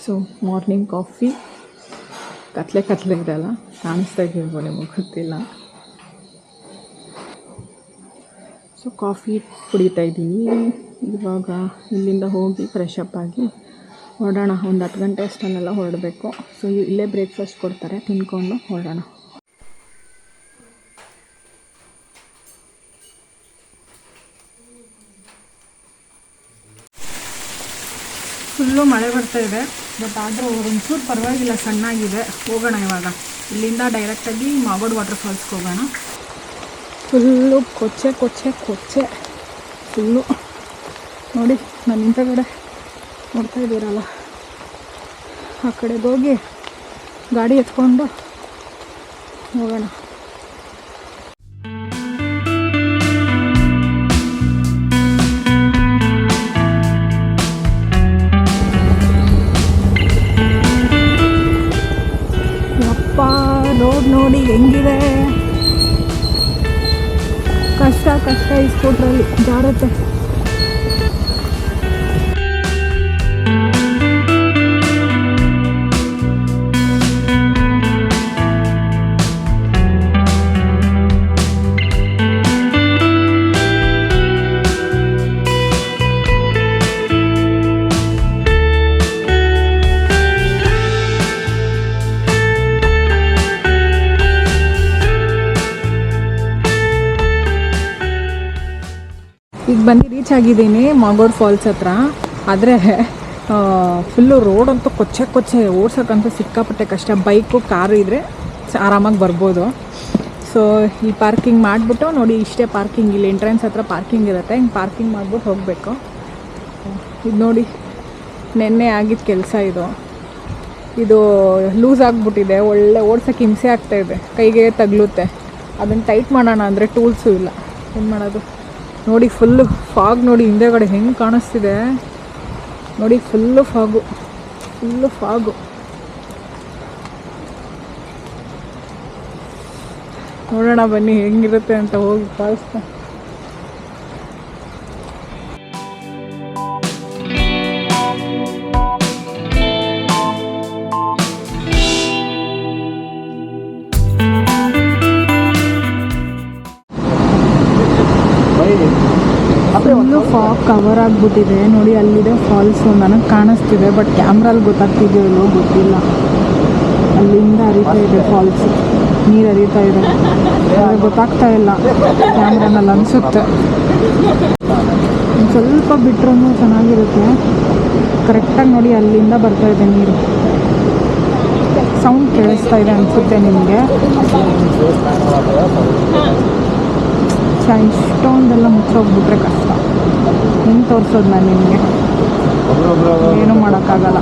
So morning coffee. ಕತ್ಲೆ ಇದೆ ಅಲ್ಲ, ಕಾಣಿಸ್ತಾ ಇದೆಯಲ್ವ ನಿಮಗೆ ಗೊತ್ತಿಲ್ಲ. ಸೊ ಕಾಫಿ ಕುಡಿತಾ ಇದ್ದೀನಿ. ಇವಾಗ ಇಲ್ಲಿಂದ ಹೋಗಿ ಫ್ರೆಶ್ ಅಪ್ ಆಗಿ ಹೊರಡೋಣ. ಒಂದು 10 ಗಂಟೆ ಅಷ್ಟಲ್ಲೆಲ್ಲ ಹೊರಡಬೇಕು. ಸೊ ಇಲ್ಲೇ ಬ್ರೇಕ್ಫಾಸ್ಟ್ ಕೊಡ್ತಾರೆ, ತಿನ್ಕೊಂಡು ಹೊರಡೋಣ. ಫುಲ್ಲು ಮಳೆ ಬರ್ತಾ ಇದೆ, ಬಟ್ ಆದರೂ ಒಂಚೂರು ಪರವಾಗಿಲ್ಲ, ಸಣ್ಣಾಗಿದೆ. ಹೋಗೋಣ ಇವಾಗ. ಇಲ್ಲಿಂದ ಡೈರೆಕ್ಟಾಗಿ ಮಾಗೋಡ್ ವಾಟರ್ ಫಾಲ್ಸ್ಗೆ ಹೋಗೋಣ. ಫುಲ್ಲು ಕೊಚ್ಚೆ ಫುಲ್ಲು ನೋಡಿ. ನಾನು ಇಂಥ ಕಡೆ ನೋಡ್ತಾ ಇದ್ದೀರಲ್ಲ, ಆ ಕಡೆಗೆ ಹೋಗಿ ಗಾಡಿ ಎತ್ಕೊಂಡು ಹೋಗೋಣ. ರೋಡ್ ನೋಡಿ ಹೆಂಗಿದೆ, ಕಷ್ಟ ಈ ಸ್ಕೂಟ್ರಲ್ಲಿ ಜಾರುತ್ತೆ. ಈಗ ಬಂದು ರೀಚ್ ಆಗಿದ್ದೀನಿ ಮಾಗೋಡ್ ಫಾಲ್ಸ್ ಹತ್ರ. ಆದರೆ ಫುಲ್ಲು ರೋಡ್ ಅಂತೂ ಕೊಚ್ಚೆ ಓಡ್ಸೋಕ್ಕಂತೂ ಸಿಕ್ಕಾಪಟ್ಟೆ ಕಷ್ಟ. ಬೈಕು ಕಾರು ಇದ್ದರೆ ಆರಾಮಾಗಿ ಬರ್ಬೋದು. ಸೊ ಈ ಪಾರ್ಕಿಂಗ್ ಮಾಡಿಬಿಟ್ಟು ನೋಡಿ, ಇಷ್ಟೇ ಪಾರ್ಕಿಂಗ್. ಇಲ್ಲಿ ಎಂಟ್ರೆನ್ಸ್ ಹತ್ರ ಪಾರ್ಕಿಂಗ್ ಇರುತ್ತೆ, ಹಿಂಗೆ ಪಾರ್ಕಿಂಗ್ ಮಾಡಿಬಿಟ್ಟು ಹೋಗಬೇಕು. ಇದು ನೋಡಿ, ನೆನ್ನೆ ಆಗಿದ್ದ ಕೆಲಸ ಇದು ಲೂಸ್ ಆಗಿಬಿಟ್ಟಿದೆ. ಒಳ್ಳೆ ಓಡ್ಸೋಕ್ಕೆ ಹಿಂಸೆ ಆಗ್ತಾಯಿದೆ, ಕೈಗೆ ತಗಲುತ್ತೆ. ಅದನ್ನು ಟೈಟ್ ಮಾಡೋಣ ಅಂದರೆ ಟೂಲ್ಸು ಇಲ್ಲ, ಏನು ಮಾಡೋದು ನೋಡಿ. ಫುಲ್ಲು ಫಾಗ್ ನೋಡಿ, ಹಿಂದೆಗಡೆ ಹೆಂಗೆ ಕಾಣಿಸ್ತಿದೆ ನೋಡಿ. ಫುಲ್ಲು ಫಾಗು ನೋಡೋಣ ಬನ್ನಿ ಹೆಂಗಿರುತ್ತೆ ಅಂತ ಹೋಗಿ ಫಾಲ್ಸ್ನ. ಫುಲ್ಲು ಫಾಗ್ ಕವರ್ ಆಗಿಬಿಟ್ಟಿದೆ ನೋಡಿ. ಅಲ್ಲಿದೆ ಫಾಲ್ಸು, ನನಗೆ ಕಾಣಿಸ್ತಿದೆ, ಬಟ್ ಕ್ಯಾಮ್ರಲ್ಲಿ ಗೊತ್ತಾಗ್ತಿದೆಯೋ ಇಲ್ಲೋ ಗೊತ್ತಿಲ್ಲ. ಅಲ್ಲಿಂದ ಹರಿತಾ ಇದೆ ಫಾಲ್ಸು, ನೀರು ಹರಿತಾ ಇದೆ, ಗೊತ್ತಾಗ್ತಾ ಇಲ್ಲ ಕ್ಯಾಮ್ರಾನಲ್ಲಿ ಅನಿಸುತ್ತೆ. ಸ್ವಲ್ಪ ಬಿಟ್ರೂ ಚೆನ್ನಾಗಿರುತ್ತೆ. ಕರೆಕ್ಟಾಗಿ ನೋಡಿ, ಅಲ್ಲಿಂದ ಬರ್ತಾ ಇದೆ ನೀರು. ಸೌಂಡ್ ಕೇಳಿಸ್ತಾ ಇದೆ ಅನಿಸುತ್ತೆ ನಿಮಗೆ. ಇಷ್ಟೊಂದೆಲ್ಲ ಮುಚ್ಚೋಗ್ಬಿಟ್ರೆ ಕಷ್ಟ. ಹೆಂಗೆ ತೋರಿಸೋದು ನಾನು ನಿಮಗೆ, ಏನೂ ಮಾಡೋಕ್ಕಾಗಲ್ಲ.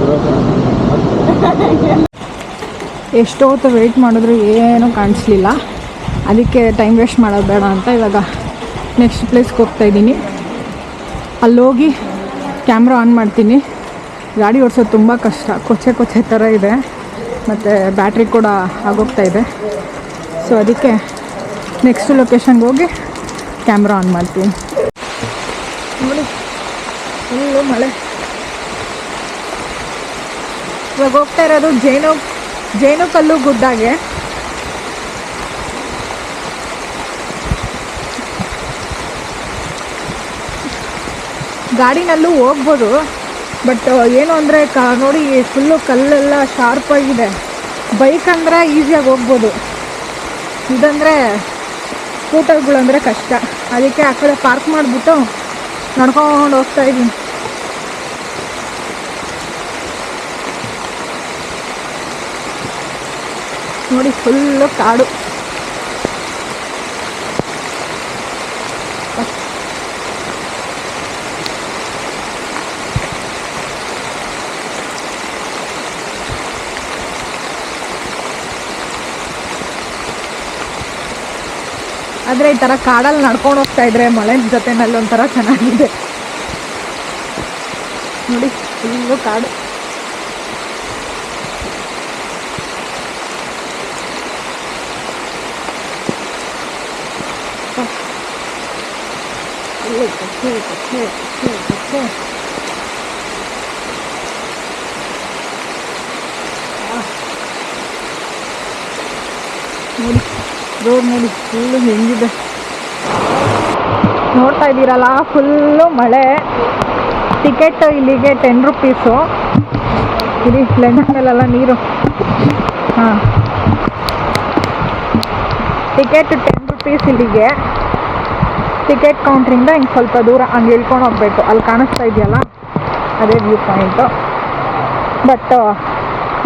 ಎಷ್ಟೊತ್ತು ವೆಯ್ಟ್ ಮಾಡಿದ್ರು ಏನೂ ಕಾಣಿಸ್ಲಿಲ್ಲ. ಅದಕ್ಕೆ ಟೈಮ್ ವೇಸ್ಟ್ ಮಾಡೋದು ಬೇಡ ಅಂತ ಇವಾಗ ನೆಕ್ಸ್ಟ್ ಪ್ಲೇಸ್ಗೆ ಹೋಗ್ತಾಯಿದ್ದೀನಿ. ಅಲ್ಲೋಗಿ ಕ್ಯಾಮ್ರಾ ಆನ್ ಮಾಡ್ತೀನಿ. ಗಾಡಿ ಓಡಿಸೋದು ತುಂಬ ಕಷ್ಟ, ಕೊಚ್ಚೆ ಥರ ಇದೆ, ಮತ್ತು ಬ್ಯಾಟ್ರಿ ಕೂಡ ಆಗೋಗ್ತಾಯಿದೆ. ಸೊ ಅದಕ್ಕೆ ನೆಕ್ಸ್ಟ್ ಲೊಕೇಶನ್ಗೆ ಹೋಗಿ ಕ್ಯಾಮ್ರಾ ಆನ್ ಮಾಡ್ತೀನಿ. ನೋಡಿ ಫುಲ್ಲು ಮಳೆ. ಇವಾಗ ಹೋಗ್ತಾ ಇರೋದು ಜೇನು ಕಲ್ಲು ಗುಡ್ಡಾಗೆ. ಗಾಡಿನಲ್ಲೂ ಹೋಗ್ಬೋದು, ಬಟ್ ಏನು ಅಂದರೆ ನೋಡಿ ಫುಲ್ಲು ಕಲ್ಲೆಲ್ಲ ಶಾರ್ಪಾಗಿದೆ. ಬೈಕ್ ಅಂದರೆ ಈಸಿಯಾಗಿ ಹೋಗ್ಬೋದು, ಇದಂದರೆ ಸ್ಕೂಟರ್ಗಳಂದರೆ ಕಷ್ಟ. ಅದಕ್ಕೆ ಆ ಕಡೆ ಪಾರ್ಕ್ ಮಾಡಿಬಿಟ್ಟು ನಡ್ಕೊಂಡು ಹೋಗ್ತಾಯಿದ್ದೀನಿ. ನೋಡಿ ಫುಲ್ಲು ಕಾಡು. ಆದರೆ ಈ ಥರ ಕಾಡಲ್ಲಿ ನಡ್ಕೊಂಡು ಹೋಗ್ತಾಯಿದ್ರೆ ಮಳೆ ಜೊತೆನಲ್ಲಿ ಒಂಥರ ಚೆನ್ನಾಗಿದೆ ನೋಡಿ. ಫುಲ್ಲು ಕಾಡು. ರೋಡ್ ನೋಡಿ ಫುಲ್ಲು ಹೆಂಗಿದೆ ನೋಡ್ತಾ ಇದ್ದೀರಲ್ಲ, ಫುಲ್ಲು ಮಳೆ. ಟಿಕೆಟ್ ಇಲ್ಲಿಗೆ 10 ರುಪೀಸು. ಇಲ್ಲಿ ಲೆಂಚ್ ಮೇಲೆಲ್ಲ ನೀರು. ಹಾಂ, ಟಿಕೆಟ್ 10 ರುಪೀಸ್ ಇಲ್ಲಿಗೆ. ಟಿಕೆಟ್ ಕೌಂಟ್ರಿಂದ ಹಿಂಗೆ ಸ್ವಲ್ಪ ದೂರ ಹಂಗೆ ಇಳ್ಕೊಂಡು ಹೋಗ್ಬೇಕು. ಅಲ್ಲಿ ಕಾಣಿಸ್ತಾ ಇದೆಯಲ್ಲ ಅದೇ ವ್ಯೂ ಪಾಯಿಂಟು. ಬಟ್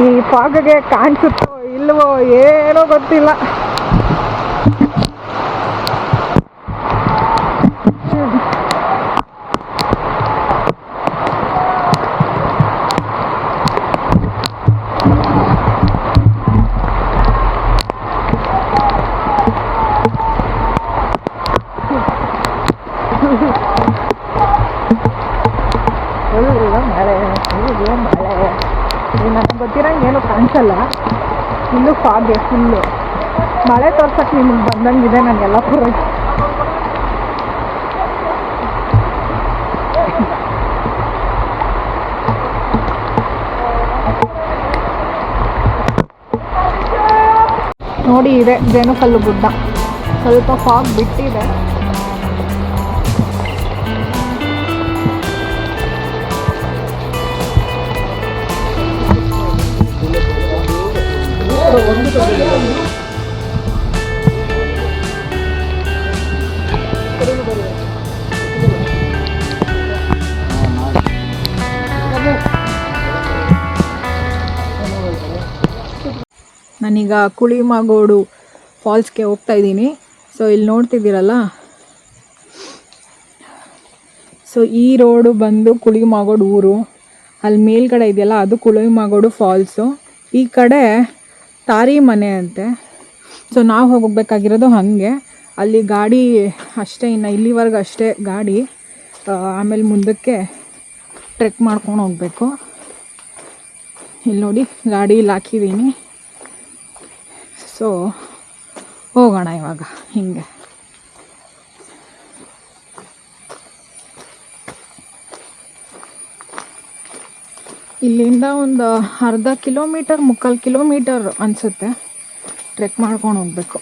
ಈ ಫಾಗ್ಗೆ ಕಾಣಿಸುತ್ತೋ ಇಲ್ವೋ ಏನೋ ಗೊತ್ತಿಲ್ಲ. ಮಳೆ ನನಗೆ ಗೊತ್ತಿರಂಗೆ ಏನು ಕಾಣಿಸಲ್ಲ. ಇಲ್ಲೂ ಫಾಗೆ ಫುಲ್ಲು. ಮಳೆ ತೋರ್ಸಕ್ಕೆ ನಿಮಗೆ ಬಂದಂಗಿದೆ ನನಗೆಲ್ಲ ಪೂರ. ನೋಡಿ ಇದೆ ಜೇನುಕಲ್ಲು ಗುಡ್ಡ. ಸ್ವಲ್ಪ ಫಾಗ್ ಬಿಟ್ಟಿದೆ. ನಾನೀಗ ಕುಳಿಮಾಗೋಡು ಫಾಲ್ಸ್ಗೆ ಹೋಗ್ತಾ ಇದ್ದೀನಿ. ಸೊ ಇಲ್ಲಿ ನೋಡ್ತಿದ್ದೀರಲ್ಲ, ಸೊ ಈ ರೋಡು ಬಂದು ಕುಳಿಮಾಗೋಡು ಊರು. ಅಲ್ಲಿ ಮೇಲ್ಗಡೆ ಇದೆಯಲ್ಲ ಅದು ಕುಳಿಮಾಗೋಡು ಫಾಲ್ಸು. ಈ ಕಡೆ ತಾರಿ ಮನೆ ಅಂತೆ. ಸೊ ನಾವು ಹೋಗಬೇಕಾಗಿರೋದು ಹಾಗೆ. ಅಲ್ಲಿ ಗಾಡಿ ಅಷ್ಟೇ, ಇನ್ನು ಇಲ್ಲಿವರೆಗೆ ಅಷ್ಟೇ ಗಾಡಿ. ಆಮೇಲೆ ಮುಂದಕ್ಕೆ ಟ್ರೆಕ್ ಮಾಡ್ಕೊಂಡು ಹೋಗಬೇಕು. ಇಲ್ಲಿ ನೋಡಿ ಗಾಡಿ ಇಲ್ಲಿ ಹಾಕಿದ್ದೀನಿ. ಸೊ ಹೋಗೋಣ ಇವಾಗ ಹಿಂಗೆ. ಇಲ್ಲಿಂದ ಒಂದು ಅರ್ಧ ಕಿಲೋಮೀಟರ್ 3/4 ಕಿಲೋಮೀಟರ್ ಅನಿಸುತ್ತೆ ಟ್ರೆಕ್ ಮಾಡ್ಕೊಂಡು ಹೋಗಬೇಕು.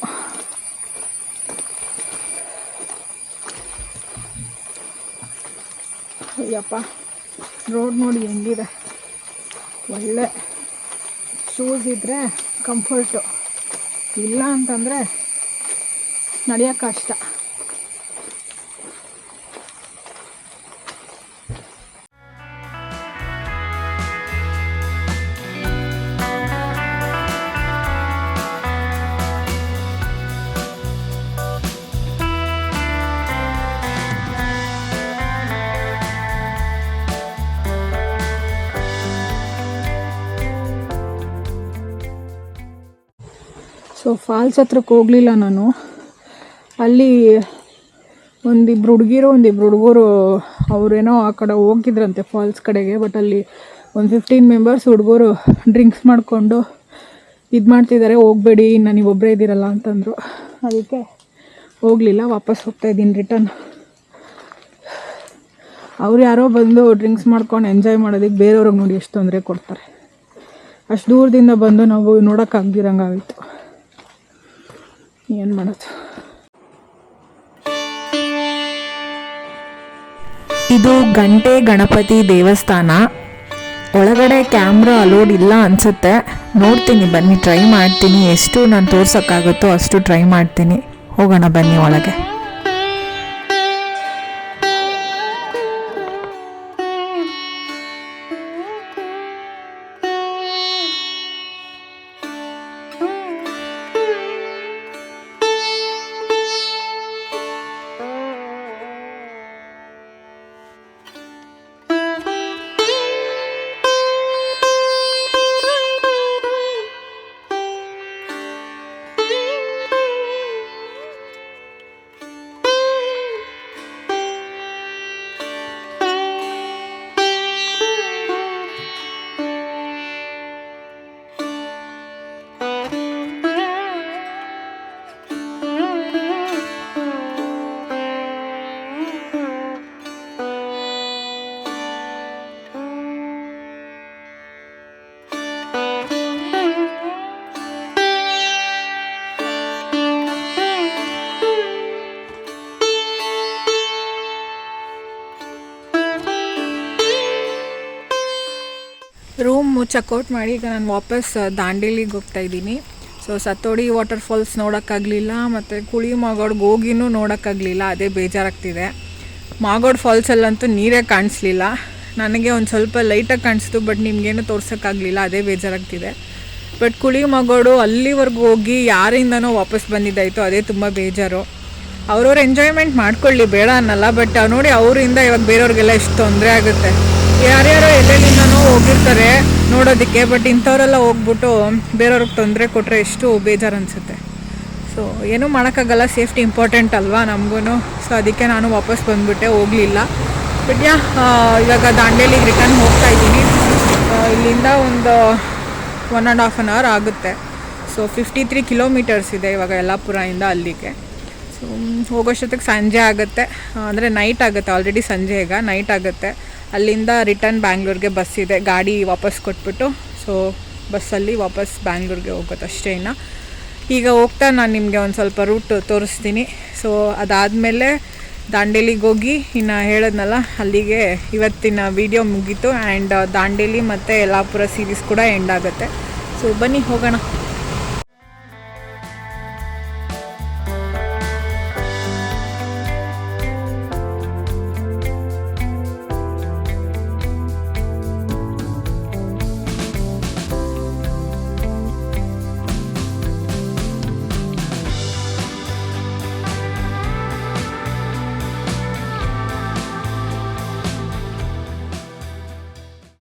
ಅಯ್ಯಪ್ಪ, ರೋಡ್ ನೋಡಿ ಹೆಂಗಿದೆ. ಒಳ್ಳೆ ಶೂಸ್ ಇದ್ದರೆ ಕಂಫರ್ಟು, ಇಲ್ಲ ಅಂತಂದರೆ ನಡೆಯೋಕ್ಕೆ ಕಷ್ಟ. ಸೊ ಫಾಲ್ಸ್ ಹತ್ರಕ್ಕೆ ಹೋಗಲಿಲ್ಲ ನಾನು. ಅಲ್ಲಿ ಒಂದಿಬ್ರು ಹುಡುಗರು ಅವರೇನೋ ಆ ಕಡೆ ಹೋಗಿದ್ರಂತೆ ಫಾಲ್ಸ್ ಕಡೆಗೆ. ಬಟ್ ಅಲ್ಲಿ ಒಂದು 15 ಮೆಂಬರ್ಸ್ ಹುಡುಗರು ಡ್ರಿಂಕ್ಸ್ ಮಾಡಿಕೊಂಡು ಇದು ಮಾಡ್ತಿದ್ದಾರೆ, ಹೋಗಬೇಡಿ ಇನ್ನು ನೀವು ಒಬ್ಬರೇ ಇದ್ದೀರಲ್ಲ ಅಂತಂದರು. ಅದಕ್ಕೆ ಹೋಗಲಿಲ್ಲ, ವಾಪಸ್ ಹೋಗ್ತಾಯಿದ್ದೀನಿ ರಿಟರ್ನ್. ಅವ್ರು ಯಾರೋ ಬಂದು ಡ್ರಿಂಕ್ಸ್ ಮಾಡ್ಕೊಂಡು ಎಂಜಾಯ್ ಮಾಡೋದಕ್ಕೆ ಬೇರೆಯವ್ರಿಗೆ ನೋಡಿ ಎಷ್ಟು ತೊಂದರೆ ಕೊಡ್ತಾರೆ. ಅಷ್ಟು ದೂರದಿಂದ ಬಂದು ನಾವು ನೋಡೋಕ್ಕಾಗ್ದಿರಂಗಾಗಿತ್ತು. ಏನು ಮಾಡೋದು. ಇದು ಗಂಟೆ ಗಣಪತಿ ದೇವಸ್ಥಾನ. ಒಳಗಡೆ ಕ್ಯಾಮ್ರಾ ಅಲೋಡ್ ಇಲ್ಲ ಅನಿಸುತ್ತೆ. ನೋಡ್ತೀನಿ, ಬನ್ನಿ ಟ್ರೈ ಮಾಡ್ತೀನಿ. ಎಷ್ಟು ನಾನು ತೋರ್ಸೋಕ್ಕಾಗುತ್ತೋ ಅಷ್ಟು ಟ್ರೈ ಮಾಡ್ತೀನಿ. ಹೋಗೋಣ ಬನ್ನಿ ಒಳಗೆ. ರೂಮ್ ಚೆಕ್ಔಟ್ ಮಾಡಿ ಈಗ ನಾನು ವಾಪಸ್ ದಾಂಡೇಲಿಗೆ ಹೋಗ್ತಾ ಇದ್ದೀನಿ. ಸೊ ಸತ್ತೋಡಿ ವಾಟರ್ ಫಾಲ್ಸ್ ನೋಡೋಕ್ಕಾಗಲಿಲ್ಲ, ಮತ್ತು ಕುಳಿ ಮಾಗೋಡ್ಗೆ ಹೋಗಿನೂ ನೋಡೋಕ್ಕಾಗಲಿಲ್ಲ. ಅದೇ ಬೇಜಾರಾಗ್ತಿದೆ. ಮಾಗೋಡ್ ಫಾಲ್ಸಲ್ಲಂತೂ ನೀರೇ ಕಾಣಿಸ್ಲಿಲ್ಲ. ನನಗೆ ಒಂದು ಸ್ವಲ್ಪ ಲೈಟಾಗಿ ಕಾಣಿಸ್ತು, ಬಟ್ ನಿಮಗೇನು ತೋರ್ಸೋಕ್ಕಾಗಲಿಲ್ಲ. ಅದೇ ಬೇಜಾರಾಗ್ತಿದೆ. ಬಟ್ ಕುಳಿ ಮಾಗೋಡು ಅಲ್ಲಿವರೆಗೂ ಹೋಗಿ ಯಾರಿಂದನೋ ವಾಪಸ್ ಬಂದಿದ್ದಾಯಿತು, ಅದೇ ತುಂಬ ಬೇಜಾರು. ಅವ್ರವ್ರು ಎಂಜಾಯ್ಮೆಂಟ್ ಮಾಡ್ಕೊಳ್ಳಿ, ಬೇಡ ಅನ್ನಲ್ಲ. ಬಟ್ ನೋಡಿ ಅವರಿಂದ ಇವಾಗ ಬೇರೆಯವ್ರಿಗೆಲ್ಲ ಎಷ್ಟು ತೊಂದರೆ ಆಗುತ್ತೆ. ಯಾರ್ಯಾರೋ ಎಲ್ಲೆಲ್ಲಿಂದನೋ ಹೋಗಿರ್ತಾರೆ ನೋಡೋದಕ್ಕೆ, ಬಟ್ ಇಂಥವರೆಲ್ಲ ಹೋಗ್ಬಿಟ್ಟು ಬೇರೆಯವ್ರಿಗೆ ತೊಂದರೆ ಕೊಟ್ಟರೆ ಎಷ್ಟು ಬೇಜಾರು ಅನಿಸುತ್ತೆ. ಸೊ ಏನೂ ಮಾಡೋಕ್ಕಾಗಲ್ಲ, ಸೇಫ್ಟಿ ಇಂಪಾರ್ಟೆಂಟ್ ಅಲ್ವಾ ನಮಗೂ. ಸೊ ಅದಕ್ಕೆ ನಾನು ವಾಪಸ್ ಬಂದುಬಿಟ್ಟೆ, ಹೋಗಲಿಲ್ಲ. ಬಟ್ ಇವಾಗ ದಾಂಡೇಲಿಗೆ ರಿಟರ್ನ್ ಹೋಗ್ತಾ ಇದ್ದೀನಿ. ಇಲ್ಲಿಂದ ಒಂದು 1.5 hour ಆಗುತ್ತೆ. ಸೊ 53 kilometers ಇದೆ ಇವಾಗ ಯಲ್ಲಾಪುರದಿಂದ ಅಲ್ಲಿಗೆ. ಸೊ ಹೋಗೋಷ್ಟೊತ್ತಿಗೆ ಸಂಜೆ ಆಗುತ್ತೆ, ಅಂದರೆ ನೈಟ್ ಆಗುತ್ತೆ. ಆಲ್ರೆಡಿ ಸಂಜೆ ಈಗ ನೈಟ್ ಆಗುತ್ತೆ. ಅಲ್ಲಿಂದ ರಿಟರ್ನ್ ಬ್ಯಾಂಗ್ಳೂರಿಗೆ ಬಸ್ ಇದೆ, ಗಾಡಿ ವಾಪಸ್ ಕೊಟ್ಬಿಟ್ಟು ಸೊ ಬಸ್ಸಲ್ಲಿ ವಾಪಸ್ ಬ್ಯಾಂಗ್ಳೂರಿಗೆ ಹೋಗುತ್ತೆ ಅಷ್ಟೇ. ಈಗ ಹೋಗ್ತಾ ನಾನು ನಿಮಗೆ ಒಂದು ಸ್ವಲ್ಪ ರೂಟ್ ತೋರಿಸ್ತೀನಿ. ಸೊ ಅದಾದಮೇಲೆ ದಾಂಡೇಲಿಗೆ ಹೋಗಿ ಇನ್ನು ಹೇಳಿದ್ನಲ್ಲ ಅಲ್ಲಿಗೆ ಇವತ್ತಿನ ವಿಡಿಯೋ ಮುಗೀತು. ಆ್ಯಂಡ್ ದಾಂಡೇಲಿ ಮತ್ತು ಯಲ್ಲಾಪುರ ಸೀರೀಸ್ ಕೂಡ ಎಂಡ್ ಆಗುತ್ತೆ. ಸೊ ಬನ್ನಿ ಹೋಗೋಣ.